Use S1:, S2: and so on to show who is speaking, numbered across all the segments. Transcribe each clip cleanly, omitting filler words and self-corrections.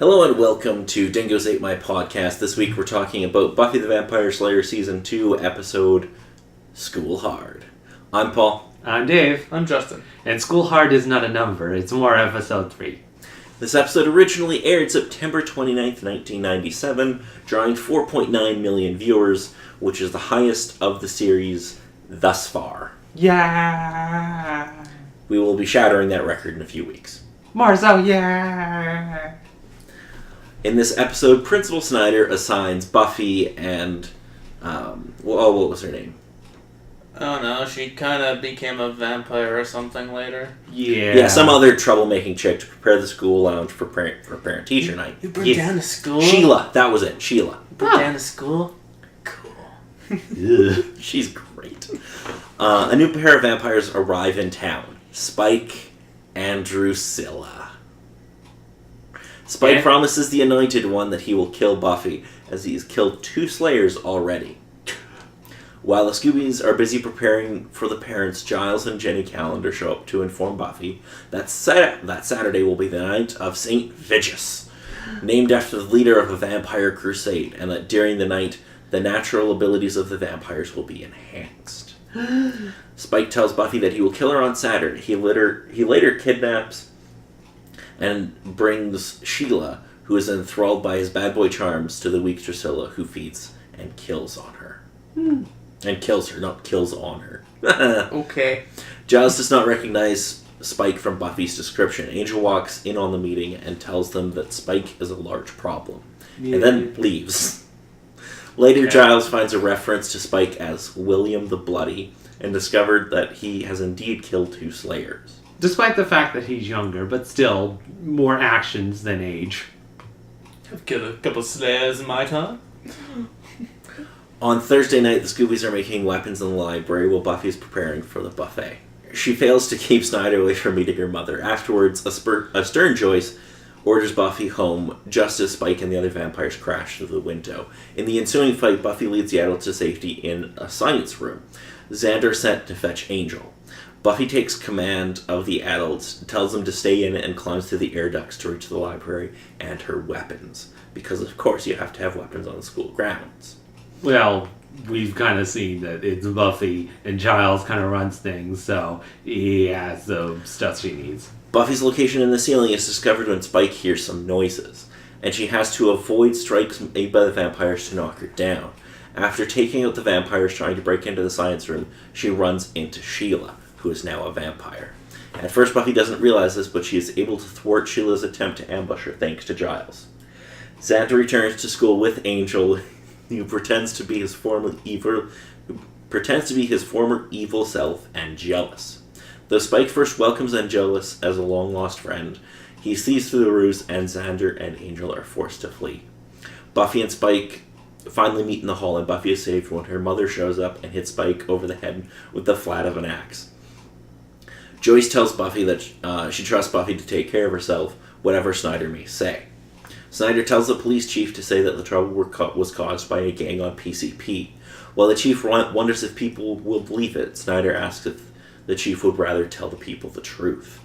S1: Hello and welcome to Dingoes Ate My Podcast. This week we're talking about Buffy the Vampire Slayer Season 2 episode School Hard. I'm Paul.
S2: I'm Dave.
S3: I'm Justin.
S2: And School Hard is not a number, it's more episode 3.
S1: This episode originally aired September 29th, 1997, drawing 4.9 million viewers, which is the highest of the series thus far.
S2: Yeah!
S1: We will be shattering that record in a few weeks.
S2: Marzo, yeah!
S1: In this episode, Principal Snyder assigns Buffy and, what was her name?
S3: Oh no, she kind of became a vampire or something later.
S1: Yeah, some other troublemaking chick to prepare the school lounge for parent-teacher night.
S3: You burned down the school?
S1: Sheila, that was it, Sheila.
S3: You burned down the school? Cool.
S1: She's great. A new pair of vampires arrive in town. Spike and Drusilla. Spike promises the Anointed One that he will kill Buffy, as he has killed 2 Slayers already. While the Scoobies are busy preparing for the parents, Giles and Jenny Calendar show up to inform Buffy that Saturday will be the night of St. Vigus, named after the leader of a vampire crusade, and that during the night, the natural abilities of the vampires will be enhanced. Spike tells Buffy that he will kill her on Saturday. He later kidnaps and brings Sheila, who is enthralled by his bad boy charms, to the weak Drusilla, who feeds and kills on her. And kills her, not kills on her.
S3: Okay.
S1: Giles does not recognize Spike from Buffy's description. Angel walks in on the meeting and tells them that Spike is a large problem, and then leaves. Later, Giles finds a reference to Spike as William the Bloody, and discovered that he has indeed killed 2 Slayers.
S2: Despite the fact that he's younger, but still, more actions than age.
S3: I've killed a couple Slayers in my time.
S1: On Thursday night, the Scoobies are making weapons in the library while Buffy is preparing for the buffet. She fails to keep Snyder away from meeting her mother. Afterwards, a stern Joyce orders Buffy home just as Spike and the other vampires crash through the window. In the ensuing fight, Buffy leads the adults to safety in a science room. Xander is sent to fetch Angel. Buffy takes command of the adults, tells them to stay in and climbs through the air ducts to reach the library and her weapons. Because, of course, you have to have weapons on the school grounds.
S2: Well, we've kind of seen that it's Buffy and Giles kind of runs things, so he has the stuff she needs.
S1: Buffy's location in the ceiling is discovered when Spike hears some noises, and she has to avoid strikes made by the vampires to knock her down. After taking out the vampires trying to break into the science room, she runs into Sheila, who is now a vampire. At first, Buffy doesn't realize this, but she is able to thwart Sheila's attempt to ambush her thanks to Giles. Xander returns to school with Angel, who pretends to be his former evil self and jealous. Though Spike first welcomes Angelus as a long-lost friend, he sees through the ruse, and Xander and Angel are forced to flee. Buffy and Spike finally meet in the hall, and Buffy is saved when her mother shows up and hits Spike over the head with the flat of an axe. Joyce tells Buffy that she trusts Buffy to take care of herself, whatever Snyder may say. Snyder tells the police chief to say that the trouble was caused by a gang on PCP. While the chief wonders if people will believe it, Snyder asks if the chief would rather tell the people the truth.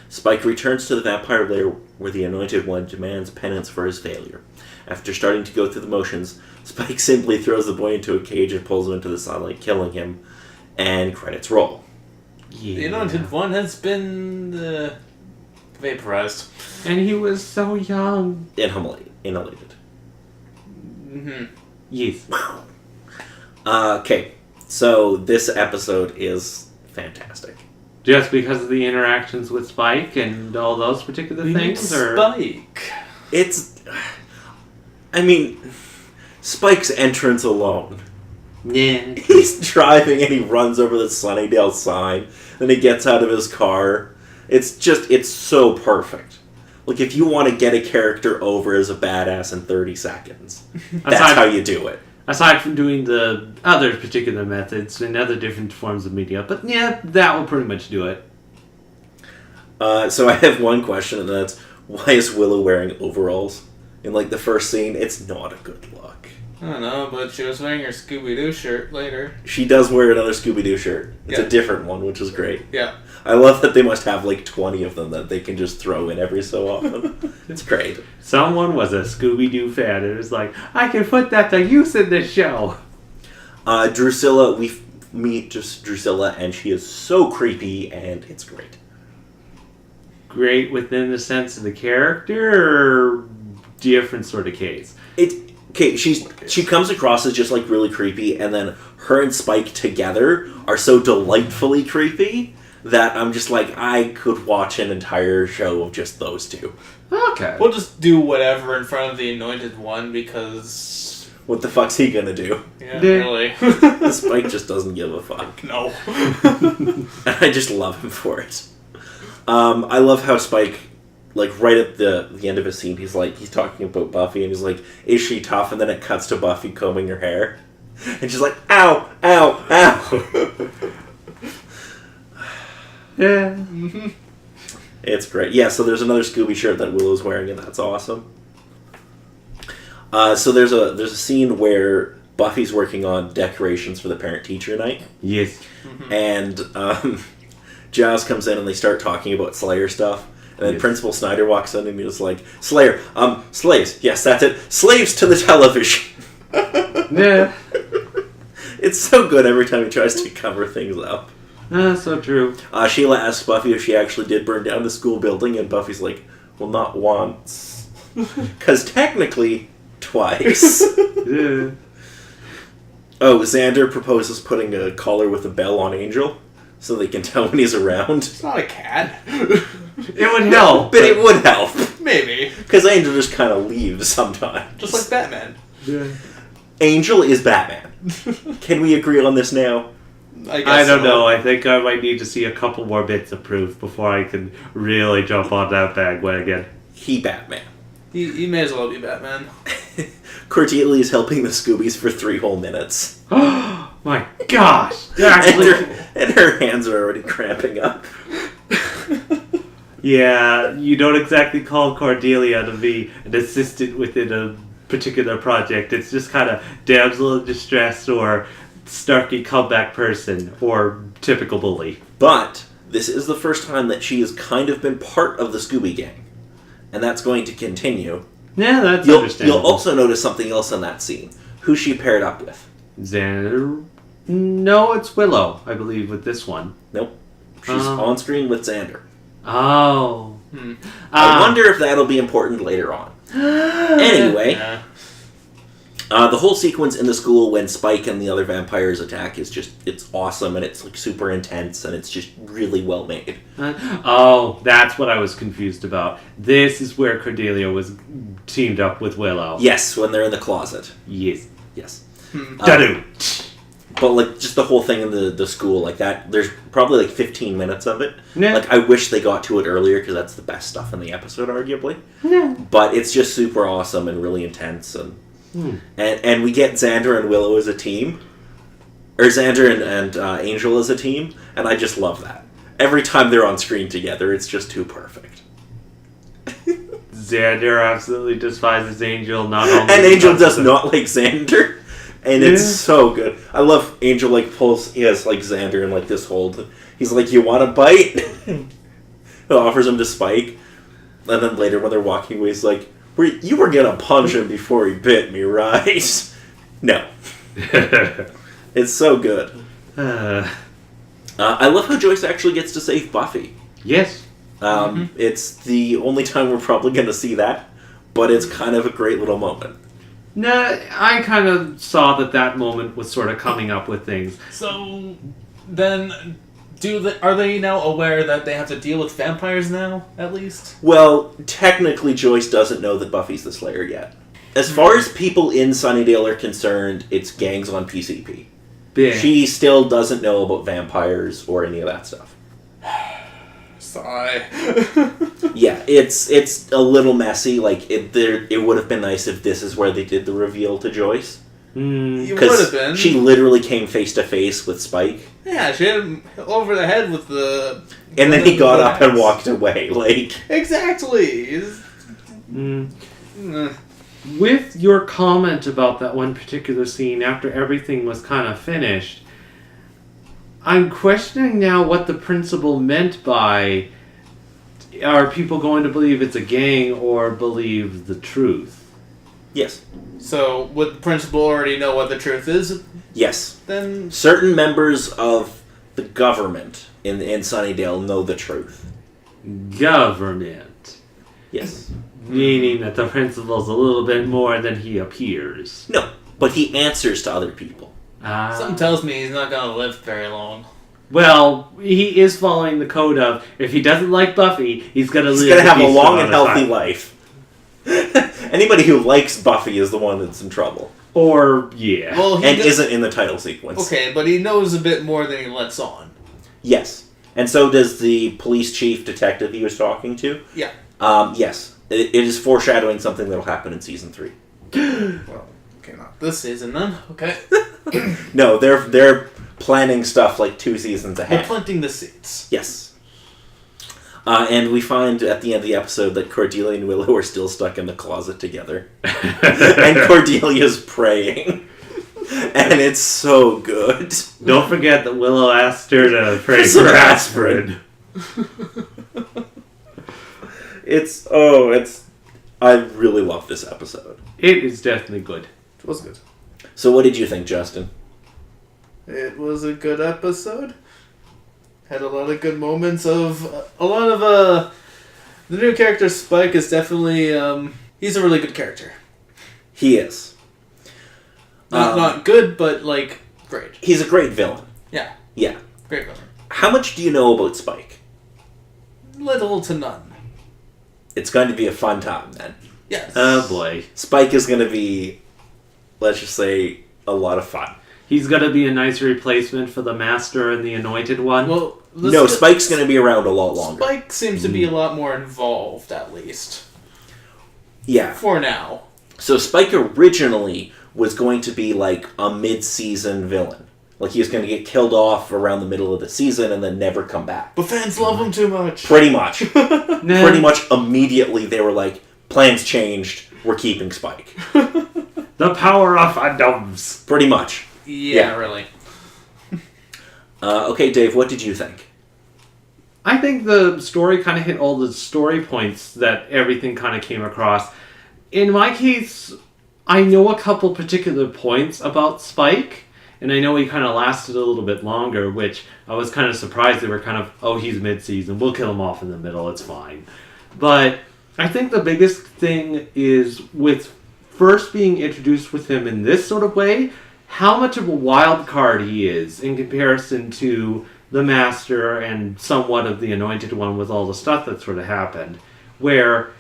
S1: Spike returns to the vampire lair where the Anointed One demands penance for his failure. After starting to go through the motions, Spike simply throws the boy into a cage and pulls him into the sunlight, killing him, and credits roll.
S3: Yeah. The Anointed One has been vaporized.
S2: And he was so young.
S1: Inhalated.
S3: Mm-hmm.
S2: Yes.
S1: Okay, so this episode is fantastic.
S2: Just because of the interactions with Spike and all those particular things? Or
S3: Spike.
S1: Spike's entrance alone.
S2: Yeah.
S1: He's driving and he runs over the Sunnydale sign, then he gets out of his car. It's so perfect. Like, if you want to get a character over as a badass in 30 seconds, that's how you do it.
S2: Aside from doing the other particular methods and other different forms of media. But yeah, that will pretty much do it.
S1: So I have one question, and that's, why is Willow wearing overalls? In, the first scene, it's not a good look.
S3: I don't know, but she was wearing her Scooby-Doo shirt later.
S1: She does wear another Scooby-Doo shirt. It's
S3: Yeah.
S1: a different one, which is great.
S3: Yeah.
S1: I love that they must have like 20 of them that they can just throw in every so often. It's great.
S2: Someone was a Scooby-Doo fan and was like, I can put that to use in this show.
S1: Drusilla, we meet just Drusilla, and she is so creepy, and it's great.
S2: Great within the sense of the character, or different sort of case?
S1: She comes across as just like really creepy, and then her and Spike together are so delightfully creepy that I'm just like, I could watch an entire show of just those two.
S2: Okay.
S3: We'll just do whatever in front of the Anointed One because...
S1: What the fuck's he gonna do?
S3: Yeah, really.
S1: Spike just doesn't give a fuck.
S3: No.
S1: And I just love him for it. I love how Spike, like right at the end of his scene, he's talking about Buffy, and he's like, is she tough? And then it cuts to Buffy combing her hair. And she's like, ow, ow, ow.
S2: Yeah.
S3: Mm-hmm.
S1: It's great. Yeah, so there's another Scooby shirt that Willow's wearing, and that's awesome. So there's a scene where Buffy's working on decorations for the parent-teacher night.
S2: Yes.
S1: And Giles comes in and they start talking about Slayer stuff. And then Principal Snyder walks in and he's like, Slayer, slaves. Yes, that's it. Slaves to the television.
S2: Yeah.
S1: It's so good every time he tries to cover things up.
S2: So true.
S1: Sheila asks Buffy if she actually did burn down the school building, and Buffy's like, well, not once. Because technically, twice.
S2: Yeah.
S1: Oh, Xander proposes putting a collar with a bell on Angel, so they can tell when he's around.
S3: It's not a cat.
S2: It would help.
S1: But it would help.
S3: Maybe.
S1: Because Angel just kind of leaves sometimes.
S3: Just like Batman.
S2: Yeah.
S1: Angel is Batman. Can we agree on this now?
S2: I don't know. I think I might need to see a couple more bits of proof before I can really jump on that bandwagon.
S1: He Batman.
S3: He may as well be Batman.
S1: Cordelia is helping the Scoobies for 3 whole minutes.
S2: My gosh!
S1: And her hands are already cramping up.
S2: Yeah, you don't exactly call Cordelia to be an assistant within a particular project. It's just kind of damsel in distress or snarky comeback person or typical bully.
S1: But this is the first time that she has kind of been part of the Scooby Gang. And that's going to continue.
S2: Yeah, that's
S1: You'll
S2: understandable.
S1: also notice something else in that scene. Who she paired up with.
S2: Xander? No, it's Willow, I believe, with this one.
S1: Nope. She's on screen with Xander.
S2: Oh.
S1: I wonder if that'll be important later on. Anyway,
S3: Yeah.
S1: The whole sequence in the school when Spike and the other vampires attack is just, it's awesome, and it's like super intense, and it's just really well made.
S2: Oh, that's what I was confused about. This is where Cordelia was teamed up with Willow.
S1: Yes, when they're in the closet.
S2: Yes.
S1: Yes.
S2: Da-do.
S1: But like just the whole thing in the school, like that, there's probably like 15 minutes of it.
S2: Yeah.
S1: Like I wish they got to it earlier because that's the best stuff in the episode, arguably.
S2: Yeah.
S1: But it's just super awesome and really intense, and we get Xander and Willow as a team, or Xander and Angel as a team, and I just love that. Every time they're on screen together, it's just too perfect.
S2: Xander absolutely despises Angel, not only...
S1: And Angel does not like Xander. And it's so good. I love Angel, like, he has, like, Xander in, like, this hold. He's like, you want a bite? He offers him to Spike. And then later when they're walking away, he's like, you were gonna punch him before he bit me, right? No. It's so good. I love how Joyce actually gets to save Buffy.
S2: Yes.
S1: It's the only time we're probably gonna see that. But it's kind of a great little moment.
S2: Nah, I kind of saw that moment was sort of coming up with things.
S3: So, then, are they now aware that they have to deal with vampires now, at least?
S1: Well, technically Joyce doesn't know that Buffy's the Slayer yet. As far as people in Sunnydale are concerned, it's gangs on PCP.
S2: Yeah.
S1: She still doesn't know about vampires or any of that stuff.
S3: Sigh.
S1: Yeah, it's a little messy. Like, it would have been nice if this is where they did the reveal to Joyce.
S3: It would have been.
S1: She literally came face to face with Spike.
S3: Yeah, she hit him over the head with the...
S1: And then he got up and walked away. Like,
S3: Exactly.
S2: With your comment about that one particular scene after everything was kind of finished, I'm questioning now what the principal meant by, are people going to believe it's a gang or believe the truth?
S1: Yes.
S3: So, would the principal already know what the truth is?
S1: Yes.
S3: Then...
S1: Certain members of the government in Sunnydale know the truth.
S2: Government.
S1: Yes.
S2: Meaning that the principal's a little bit more than he appears.
S1: No, but he answers to other people.
S3: Something tells me he's not going to live very long.
S2: Well, he is following the code of, if he doesn't like Buffy, he's going to live.
S1: He's going to have a long and healthy life. Anybody who likes Buffy is the one that's in trouble.
S2: Or, yeah.
S3: Well,
S1: and isn't in the title sequence.
S3: Okay, but he knows a bit more than he lets on.
S1: Yes. And so does the police chief detective he was talking to.
S3: Yeah.
S1: Yes. It is foreshadowing something that'll happen in season 3.
S3: Well, okay, not this season then. Okay.
S1: No, they're planning stuff like 2 seasons ahead.
S3: They're planting the seeds.
S1: Yes. And we find at the end of the episode that Cordelia and Willow are still stuck in the closet together. And Cordelia's praying. And it's so good.
S2: Don't forget that Willow asked her to pray for aspirin.
S1: I really love this episode.
S2: It is definitely good.
S3: It was good.
S1: So what did you think, Justin?
S3: It was a good episode. Had a lot of good moments of... the new character Spike is definitely... he's a really good character.
S1: He is.
S3: Not good, but, great.
S1: He's a great villain.
S3: Yeah.
S1: Yeah.
S3: Great villain.
S1: How much do you know about Spike?
S3: Little to none.
S1: It's going to be a fun time, then.
S3: Yes.
S2: Oh, boy.
S1: Spike is going to be, let's just say, a lot of fun.
S2: He's going to be a nice replacement for the Master and the Anointed One.
S3: Well,
S1: no, Spike's going to be around a lot longer.
S3: Spike seems to be a lot more involved, at least.
S1: Yeah.
S3: For now.
S1: So Spike originally was going to be a mid-season villain. He was going to get killed off around the middle of the season and then never come back.
S3: But fans love him too much.
S1: Pretty much. Pretty much immediately they were like, plans changed, we're keeping Spike.
S2: The power of fandoms.
S1: Pretty much.
S3: Yeah. Really.
S1: Okay, Dave, what did you think?
S2: I think the story kind of hit all the story points that everything kind of came across. In my case, I know a couple particular points about Spike. And I know he kind of lasted a little bit longer, which I was kind of surprised they were kind of, oh, he's mid-season, we'll kill him off in the middle, it's fine. But I think the biggest thing is with first being introduced with him in this sort of way, how much of a wild card he is in comparison to the Master and somewhat of the Anointed One with all the stuff that sort of happened. Where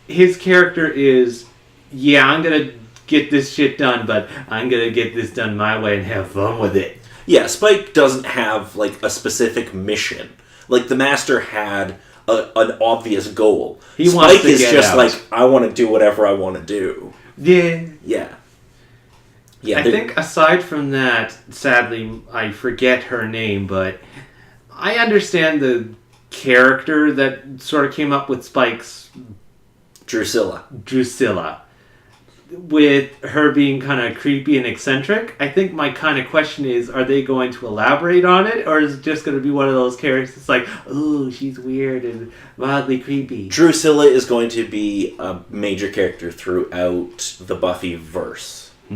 S2: his character is, yeah, I'm going to get this shit done, but I'm gonna get this done my way and have fun with it.
S1: Yeah, Spike doesn't have a specific mission. The Master had an obvious goal. Spike is just I want to do whatever I want to do.
S2: Yeah.
S1: Yeah.
S2: I think aside from that, sadly, I forget her name, but I understand the character that sort of came up with Spike's Drusilla. With her being kind of creepy and eccentric, I think my kind of question is, are they going to elaborate on it? Or is it just going to be one of those characters that's oh, she's weird and wildly creepy?
S1: Drusilla is going to be a major character throughout the Buffy verse. I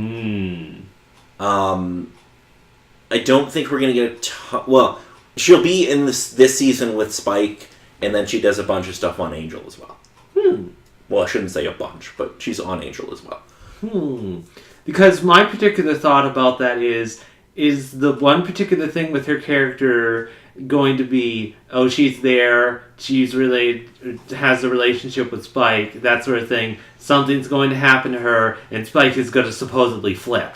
S1: don't think we're going to get well, she'll be in this season with Spike, and then she does a bunch of stuff on Angel as well. Well, I shouldn't say a bunch, but she's on Angel as well.
S2: Because my particular thought about that is the one particular thing with her character going to be, oh, she's there, she's has a relationship with Spike, that sort of thing. Something's going to happen to her, and Spike is going to supposedly flip.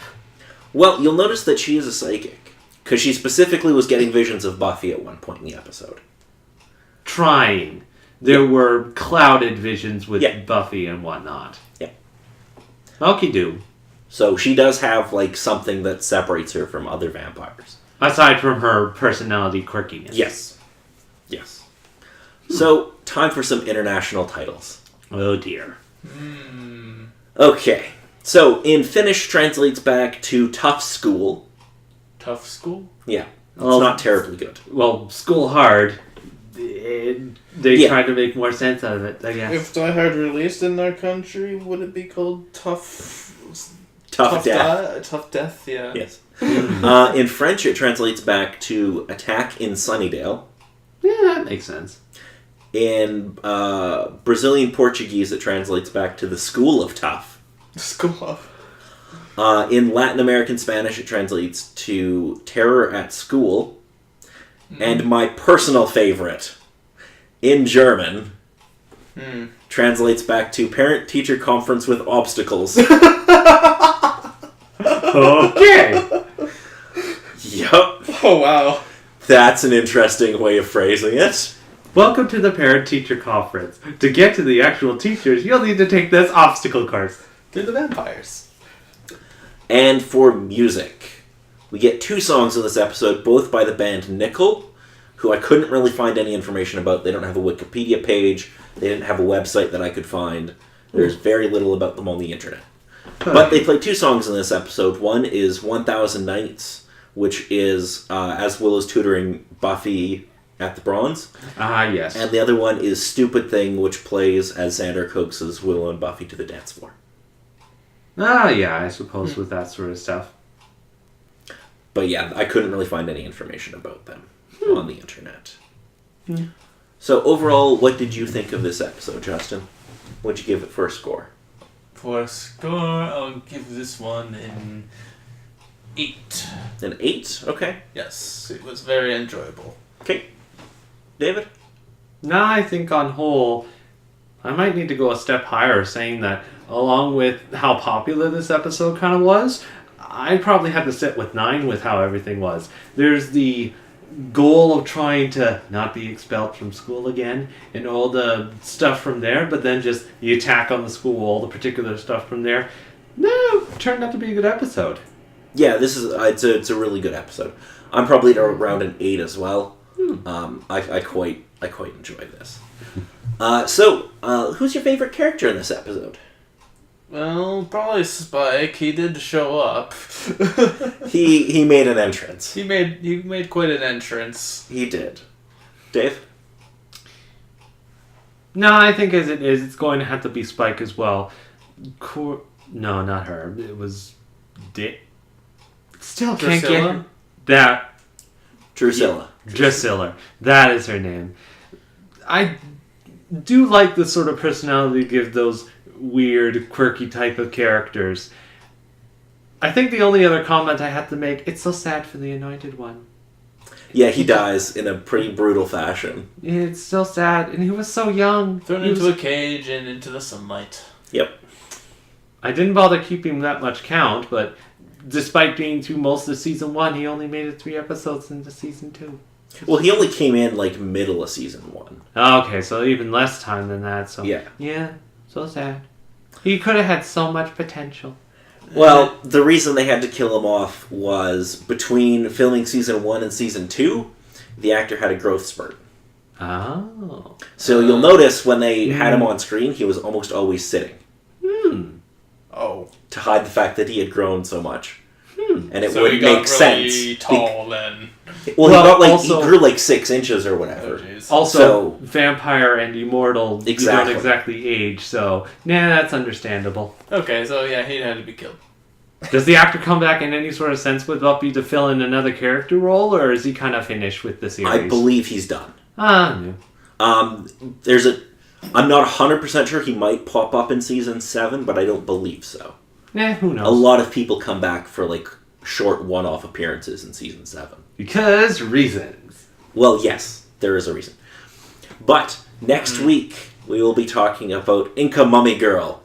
S1: Well, you'll notice that she is a psychic, because she specifically was getting visions of Buffy at one point in the episode.
S2: Trying. There were clouded visions with Buffy and whatnot. Yeah. Okie-do.
S1: So she does have, something that separates her from other vampires.
S2: Aside from her personality quirkiness.
S1: Yes. So, time for some international titles.
S2: Oh, dear.
S1: Okay. So, in Finnish translates back to tough school.
S3: Tough school?
S1: Yeah. It's
S2: Well,
S1: not terribly good.
S2: Well, school hard. They tried to make more sense out of it, I guess.
S3: If Die Hard released in our country, would it be called Tough
S1: Death.
S3: Tough Death, yeah.
S1: Yes. In French, it translates back to Attack in Sunnydale.
S2: Yeah, that makes sense.
S1: In Brazilian Portuguese, it translates back to the School of Tough.
S3: School of.
S1: In Latin American Spanish, it translates to Terror at School. And my personal favorite, in German, translates back to Parent-Teacher Conference with Obstacles.
S2: Okay.
S1: Yup.
S3: Oh, wow.
S1: That's an interesting way of phrasing it.
S2: Welcome to the parent-teacher conference. To get to the actual teachers, you'll need to take this obstacle course.
S3: They're the vampires.
S1: And for music, we get 2 songs in this episode, both by the band Nickel, who I couldn't really find any information about. They don't have a Wikipedia page. They didn't have a website that I could find. There's very little about them on the internet. But they play 2 songs in this episode. One is 1000 Nights, which is as Willow's tutoring Buffy at the Bronze.
S2: Yes.
S1: And the other one is Stupid Thing, which plays as Xander coaxes Willow and Buffy to the dance floor.
S2: Yeah, I suppose with that sort of stuff.
S1: But yeah, I couldn't really find any information about them on the internet. So overall, what did you think of this episode, Justin? What'd you give it for a score?
S3: For a score, I'll give this one an 8.
S1: An 8? Okay.
S3: Yes, it was very enjoyable.
S1: Okay. David?
S2: No, I think on whole, I might need to go a step higher, saying that along with how popular this episode kind of was, I'd probably have to sit with 9 with how everything was. There's the goal of trying to not be expelled from school again and all the stuff from there, but then just the attack on the school, all the particular stuff from there. No, turned out to be a good episode.
S1: Yeah, this is it's a really good episode. I'm probably at around an 8 as well. I quite enjoy this. So, who's your favorite character in this episode?
S3: Well, probably Spike. He did show up.
S1: He made an entrance.
S3: He made quite an entrance.
S1: He did. Dave?
S2: No, I think as it is, it's going to have to be Spike as well. No, not her. It was Still can't
S3: Drusilla?
S2: get that.
S1: Drusilla.
S2: Drusilla. That is her name. I do like the sort of personality to give those weird, quirky type of characters. I think the only other comment I have to make, it's so sad for the Anointed One.
S1: Yeah, he dies in a pretty brutal fashion.
S2: It's so sad, and he was so young.
S3: Thrown into a cage and into the sunlight.
S1: Yep.
S2: I didn't bother keeping that much count, but despite being through most of season 1, he only made it 3 episodes into season 2.
S1: Well, he only came in, middle of season 1.
S2: Okay, so even less time than that. So yeah, so sad. He could have had so much potential.
S1: Well, the reason they had to kill him off was between filming season 1 and season 2, the actor had a growth spurt.
S2: Oh.
S1: So you'll notice when they had him on screen, he was almost always sitting.
S3: Oh.
S1: To hide the fact that he had grown so much. And it
S3: So
S1: would
S3: he got
S1: make
S3: really
S1: sense.
S3: tall then.
S1: Well, he grew 6 inches or whatever.
S3: Oh, jeez.
S2: Also, vampire and immortal,
S1: Exactly.
S2: you don't exactly age, so that's understandable.
S3: Okay, so yeah, he had to be killed.
S2: Does the actor come back in any sort of sense with Buffy to fill in another character role, or is he kind of finished with the series?
S1: I believe he's done.
S2: No.
S1: I'm not 100% sure he might pop up in season 7, but I don't believe so.
S2: Who knows?
S1: A lot of people come back for short one-off appearances in season 7.
S2: Because reasons.
S1: Well, yes, there is a reason. But next week we will be talking about Inca Mummy Girl.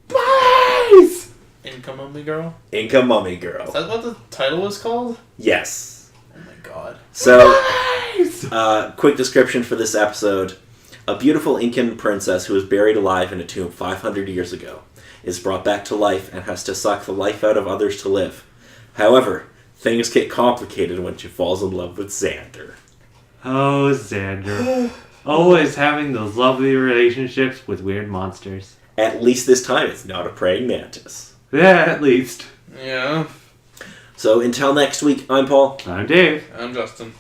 S2: Please!
S3: Inca Mummy Girl?
S1: Inca Mummy Girl.
S3: Is that what the title was called?
S1: Yes.
S3: Oh my god.
S1: So, quick description for this episode. A beautiful Incan princess who was buried alive in a tomb 500 years ago is brought back to life and has to suck the life out of others to live. However, things get complicated when she falls in love with Xander.
S2: Oh, Xander. Always having those lovely relationships with weird monsters.
S1: At least this time it's not a praying mantis.
S2: Yeah, at least.
S3: Yeah.
S1: So until next week, I'm Paul.
S2: I'm Dave.
S3: I'm Justin.